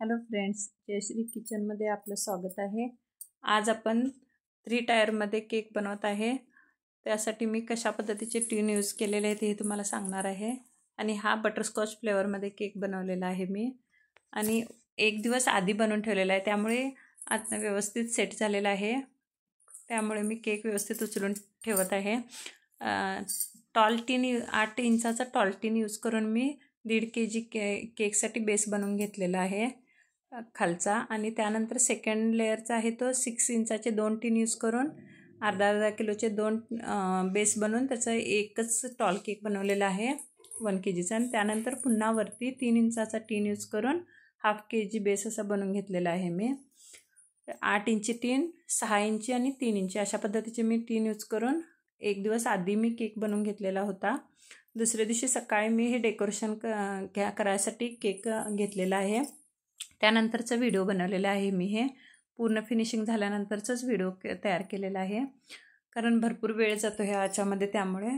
Hello friends, Jayashree किचनमध्ये आपलं स्वागत आहे। आज आपण 3 टायरमध्ये केक बनवत आहे। त्यासाठी मी कशा पद्धतीचे टीन यूज केलेले आहेत हे तुम्हाला सांगणार आहे। आणि हा बटरस्कॉच फ्लेवरमध्ये केक बनवलेला आहे मी, आणि 1 दिवस आधी बनवून ठेवलेला आहे, त्यामुळे आता व्यवस्थित सेट झालेला आहे। त्यामुळे मी केक व्यवस्थित उचलून ठेवत आहे। टॉल टीन 8 इंचाचा टॉल टीन यूज करून मी 1.5 kg केकसाठी बेस बनवून घेतलेला आहे खालचा। आणि त्यानंतर सेकंड लेअरचा आहे तो 6 इंचाचे 2 टीन यूज करून अर्धा किलोचे 2 बेस बनवून त्याचा एकच टॉल केक बनवलेला आहे 1 kgचा। आणि त्यानंतर पुन्हा वरती 3 इंचाचा टीन यूज करून ½ kg बेस असा बनवून घेतलेला आहे मी। 8 इंची टीन, 6 इंची आणि 3 इंची अशा पद्धतीचे मी टीन यूज करून 1 दिवस आधी मी केक बनवून घेतलेला होता। दुसऱ्या दिवशी सकाळी मी हे डेकोरेशन करायसाठी केक घेतलेला आहे। त्यानंतरचा व्हिडिओ बनवलेला आहे मी, हे पूर्ण फिनिशिंग झाल्यानंतरचाच व्हिडिओ तयार केलेला आहे, कारण भरपूर वेळ जातो ह्याच्यामध्ये। त्यामुळे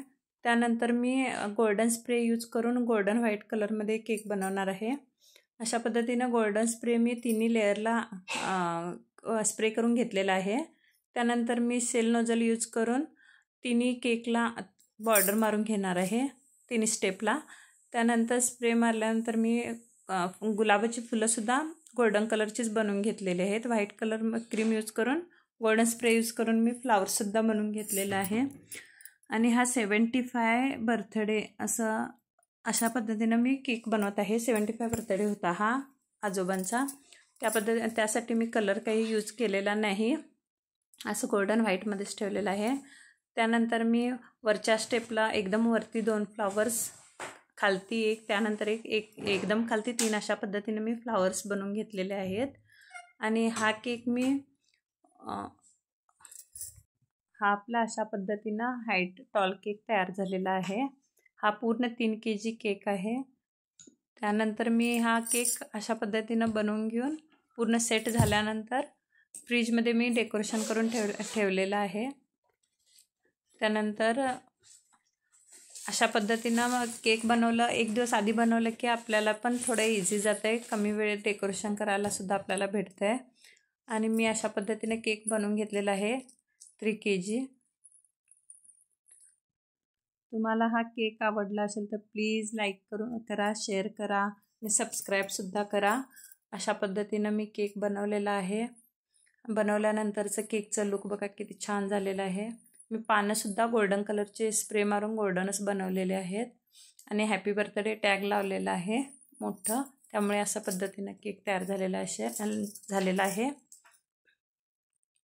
त्यानंतर मी गोल्डन स्प्रे यूज करून गोल्डन व्हाईट कलरमध्ये केक बनवणार आहे। अशा पद्धतीने गोल्डन स्प्रे मी तिन्ही लेअरला स्प्रे करून घेतलेला आहे। त्यानंतर मी सेल नोजल यूज करून तिन्ही केकला बॉर्डर मारून घेणार आहे, तिन्ही स्टेपला। त्यानंतर स्प्रे मारल्यानंतर मी गुलाबाची फुलंसुद्धा गोल्डन कलरचीच बनवून घेतलेले आहेत। व्हाईट कलर क्रीम यूज करून गोल्डन स्प्रे यूज करून मी फ्लावर्ससुद्धा बनवून घेतलेला आहे। आणि हा 75 बर्थडे अशा पद्धतीनं मी केक बनवत आहे। 75 बर्थडे होता हा आजोबांचा, त्यासाठी मी कलर काही यूज केलेला नाही, असं गोल्डन व्हाईटमध्येच ठेवलेलं आहे। त्यानंतर मी वरच्या स्टेपला एकदम वरती 2 फ्लावर्स, खालती 1, त्यानंतर एकदम खालती 3 अशा पद्धतीने मी फ्लावर्स बनवून घेतलेले आहेत। आणि हा केक मी हा आपला अशा पद्धतीनं हाईट टॉल केक तयार झालेला आहे। हा पूर्ण 3 kg केक आहे। त्यानंतर मी हा केक अशा पद्धतीनं बनवून घेऊन पूर्ण सेट झाल्यानंतर फ्रीजमध्ये मी डेकोरेशन करून ठेवलेलं आहे। त्यानंतर अशा पद्धतीनं मग केक बनवलं, 1 दिवस आधी बनवलं की आपल्याला पण थोडं इझी जातं आहे, कमी वेळेत डेकोरेशन करायला सुद्धा आपल्याला भेटतं आहे। आणि मी अशा पद्धतीने केक बनवून घेतलेला आहे 3 kg। तुम्हाला हा केक आवडला असेल तर प्लीज लाईक करा, शेअर करा आणि सबस्क्राईबसुद्धा करा। अशा पद्धतीनं मी केक बनवलेला आहे। बनवल्यानंतरचं केकचं लुक बघा किती छान झालेलं आहे। मी पानंसुद्धा गोल्डन कलरचे स्प्रे मारून गोल्डनच बनवलेले आहेत। आणि हॅपी बर्थडे टॅग लावलेला आहे मोठं, त्यामुळे अशा पद्धतीनं केक तयार झालेला आहे।